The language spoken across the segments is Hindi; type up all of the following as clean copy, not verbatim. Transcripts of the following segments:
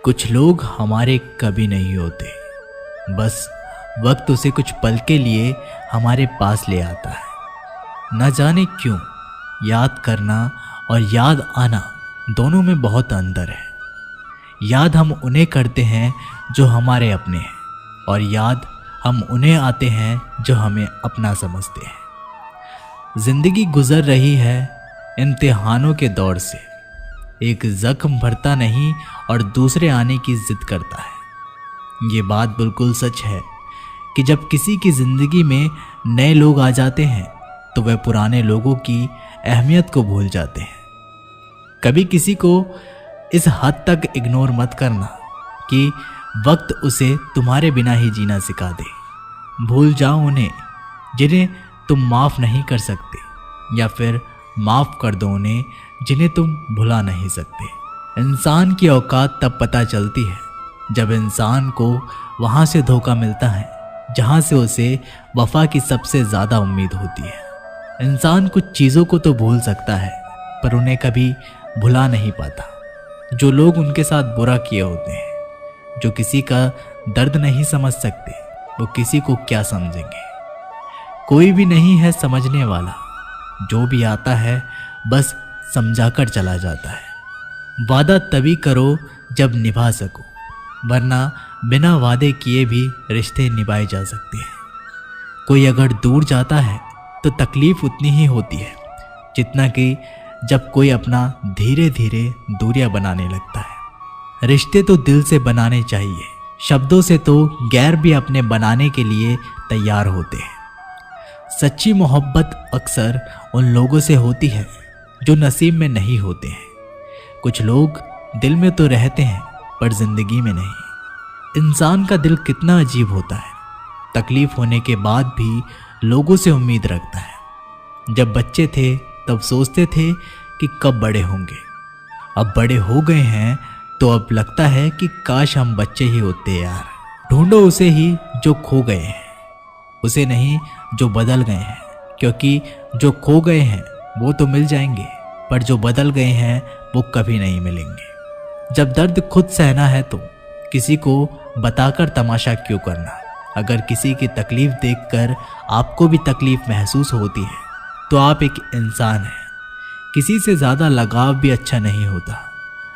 कुछ लोग हमारे कभी नहीं होते, बस वक्त उसे कुछ पल के लिए हमारे पास ले आता है। न जाने क्यों याद करना और याद आना दोनों में बहुत अंतर है। याद हम उन्हें करते हैं जो हमारे अपने हैं, और याद हम उन्हें आते हैं जो हमें अपना समझते हैं। जिंदगी गुजर रही है इम्तिहानों के दौर से। एक जख्म भरता नहीं और दूसरे आने की जिद करता है। ये बात बिल्कुल सच है कि जब किसी की जिंदगी में नए लोग आ जाते हैं तो वह पुराने लोगों की अहमियत को भूल जाते हैं। कभी किसी को इस हद तक इग्नोर मत करना कि वक्त उसे तुम्हारे बिना ही जीना सिखा दे। भूल जाओ उन्हें जिन्हें तुम माफ़ नहीं कर सकते, या फिर माफ़ कर दो उन्हें जिन्हें तुम भुला नहीं सकते। इंसान की औकात तब पता चलती है जब इंसान को वहाँ से धोखा मिलता है जहाँ से उसे वफा की सबसे ज़्यादा उम्मीद होती है। इंसान कुछ चीज़ों को तो भूल सकता है पर उन्हें कभी भुला नहीं पाता। जो लोग उनके साथ बुरा किए होते हैं, जो किसी का दर्द नहीं समझ सकते, वो किसी को क्या समझेंगे। कोई भी नहीं है समझने वाला, जो भी आता है बस समझाकर चला जाता है। वादा तभी करो जब निभा सको, वरना बिना वादे किए भी रिश्ते निभाए जा सकते हैं। कोई अगर दूर जाता है तो तकलीफ उतनी ही होती है जितना कि जब कोई अपना धीरे धीरे दूरियां बनाने लगता है। रिश्ते तो दिल से बनाने चाहिए, शब्दों से तो गैर भी अपने बनाने के लिए तैयार होते हैं। सच्ची मोहब्बत अक्सर उन लोगों से होती है जो नसीब में नहीं होते हैं। कुछ लोग दिल में तो रहते हैं पर जिंदगी में नहीं। इंसान का दिल कितना अजीब होता है, तकलीफ होने के बाद भी लोगों से उम्मीद रखता है। जब बच्चे थे तब सोचते थे कि कब बड़े होंगे, अब बड़े हो गए हैं तो अब लगता है कि काश हम बच्चे ही होते यार। ढूंढो उसे ही जो खो गए हैं, उसे नहीं जो बदल गए हैं, क्योंकि जो खो गए हैं वो तो मिल जाएंगे पर जो बदल गए हैं वो कभी नहीं मिलेंगे। जब दर्द खुद सहना है तो किसी को बताकर तमाशा क्यों करना। अगर किसी की तकलीफ देखकर आपको भी तकलीफ महसूस होती है तो आप एक इंसान हैं। किसी से ज़्यादा लगाव भी अच्छा नहीं होता।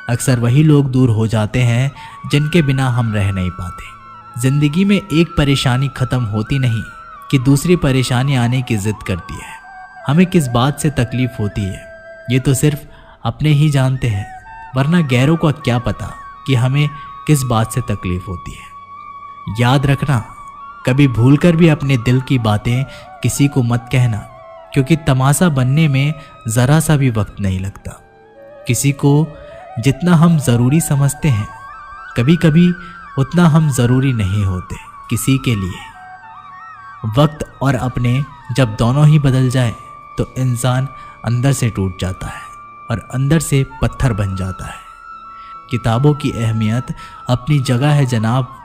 अक्सर वही लोग दूर हो जाते हैं जिनके बिना हम रह नहीं पाते। जिंदगी में एक परेशानी ख़त्म होती नहीं कि दूसरी परेशानी आने की जिद करती है। हमें किस बात से तकलीफ होती है ये तो सिर्फ अपने ही जानते हैं, वरना गैरों का क्या पता कि हमें किस बात से तकलीफ होती है। याद रखना, कभी भूलकर भी अपने दिल की बातें किसी को मत कहना, क्योंकि तमाशा बनने में ज़रा सा भी वक्त नहीं लगता। किसी को जितना हम ज़रूरी समझते हैं कभी कभी उतना हम ज़रूरी नहीं होते किसी के लिए। वक्त और अपने जब दोनों ही बदल जाए तो इंसान अंदर से टूट जाता है और अंदर से पत्थर बन जाता है। किताबों की अहमियत अपनी जगह है जनाब।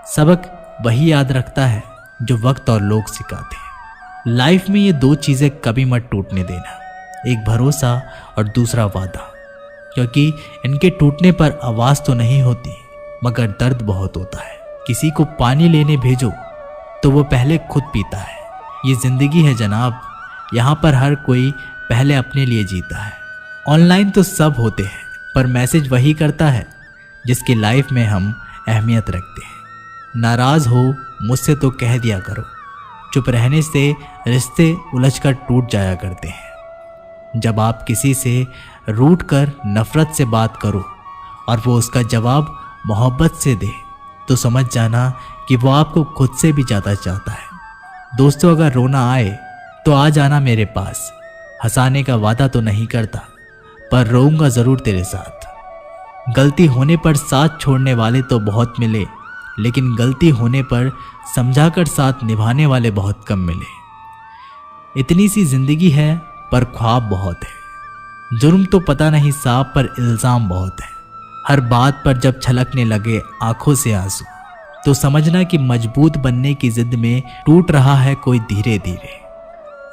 सबक वही याद रखता है जो वक्त और लोग सिखाते हैं। लाइफ में ये दो चीज़ें कभी मत टूटने देना, एक भरोसा और दूसरा वादा, क्योंकि इनके टूटने पर आवाज़ तो नहीं होती मगर दर्द बहुत होता है। किसी को पानी लेने भेजो तो वो पहले खुद पीता है। ये ज़िंदगी है जनाब, यहाँ पर हर कोई पहले अपने लिए जीता है। ऑनलाइन तो सब होते हैं पर मैसेज वही करता है जिसकी लाइफ में हम अहमियत रखते हैं। नाराज़ हो मुझसे तो कह दिया करो, चुप रहने से रिश्ते उलझकर टूट जाया करते हैं। जब आप किसी से रूठ कर नफ़रत से बात करो और वो उसका जवाब मोहब्बत से दे तो समझ जाना कि वो आपको खुद से भी ज़्यादा चाहता है। दोस्तों, अगर रोना आए तो आ जाना मेरे पास। हंसाने का वादा तो नहीं करता पर रोऊंगा ज़रूर तेरे साथ। गलती होने पर साथ छोड़ने वाले तो बहुत मिले, लेकिन गलती होने पर समझाकर साथ निभाने वाले बहुत कम मिले। इतनी सी जिंदगी है पर ख्वाब बहुत है। जुर्म तो पता नहीं साहब पर इल्ज़ाम बहुत है। हर बात पर जब छलकने लगे आंखों से आंसू तो समझना कि मजबूत बनने की जिद में टूट रहा है कोई धीरे धीरे।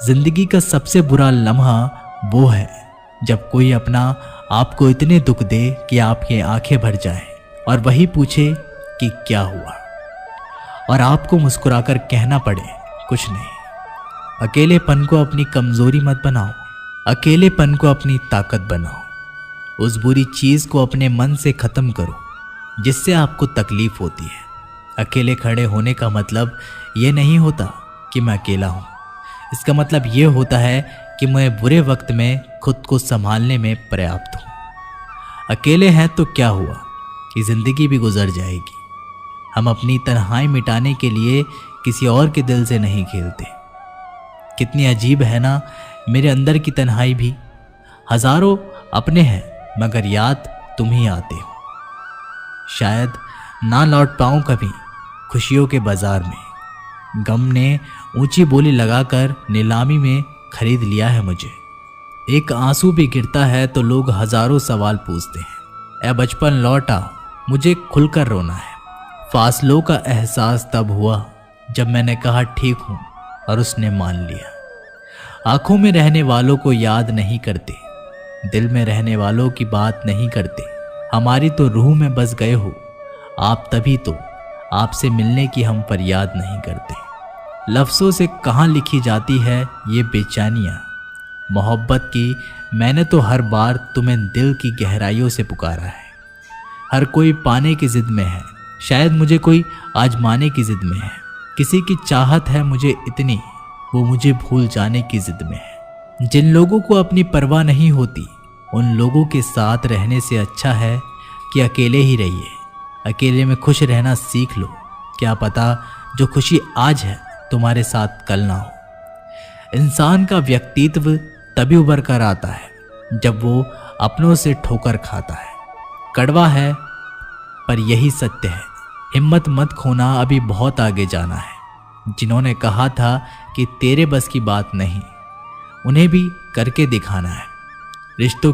जिंदगी का सबसे बुरा लम्हा वो है जब कोई अपना आपको इतने दुख दे कि आपकी आंखें भर जाएं और वही पूछे कि क्या हुआ, और आपको मुस्कुराकर कहना पड़े कुछ नहीं। अकेलेपन को अपनी कमजोरी मत बनाओ, अकेलेपन को अपनी ताकत बनाओ। उस बुरी चीज को अपने मन से खत्म करो जिससे आपको तकलीफ होती है। अकेले खड़े होने का मतलब ये नहीं होता कि मैं अकेला हूं, इसका मतलब ये होता है कि मैं बुरे वक्त में खुद को संभालने में पर्याप्त हूं। अकेले हैं तो क्या हुआ कि जिंदगी भी गुजर जाएगी। हम अपनी तन्हाई मिटाने के लिए किसी और के दिल से नहीं खेलते। कितनी अजीब है ना मेरे अंदर की तन्हाई भी। हजारों अपने हैं मगर याद तुम ही आते हो। शायद ना लौट पाऊं कभी खुशियों के बाजार में। गम ने ऊंची बोली लगाकर नीलामी में खरीद लिया है मुझे। एक आंसू भी गिरता है तो लोग हजारों सवाल पूछते हैं। ए बचपन लौट आ, मुझे खुलकर रोना है। फासलों का एहसास तब हुआ जब मैंने कहा ठीक हूं और उसने मान लिया। आंखों में रहने वालों को याद नहीं करते, दिल में रहने वालों की बात नहीं करते। हमारी तो रूह में बस गए हो आप, तभी तो आपसे मिलने की हम फरियाद नहीं करते। लफ्ज़ों से कहाँ लिखी जाती है ये बेचैनियाँ मोहब्बत की। मैंने तो हर बार तुम्हें दिल की गहराइयों से पुकारा है। हर कोई पाने की जिद में है, शायद मुझे कोई आजमाने की जिद में है। किसी की चाहत है मुझे इतनी, वो मुझे भूल जाने की जिद में है। जिन लोगों को अपनी परवाह नहीं होती उन लोगों के साथ रहने से अच्छा है कि अकेले ही रहिए। अकेले में खुश रहना सीख लो, क्या पता जो खुशी आज है तुम्हारे साथ कल ना हो। इंसान का व्यक्तित्व तभी उभर कर आता है जब वो अपनों से ठोकर खाता है। कड़वा है पर यही सत्य है। हिम्मत मत खोना, अभी बहुत आगे जाना है। जिन्होंने कहा था कि तेरे बस की बात नहीं, उन्हें भी करके दिखाना है। रिश्तों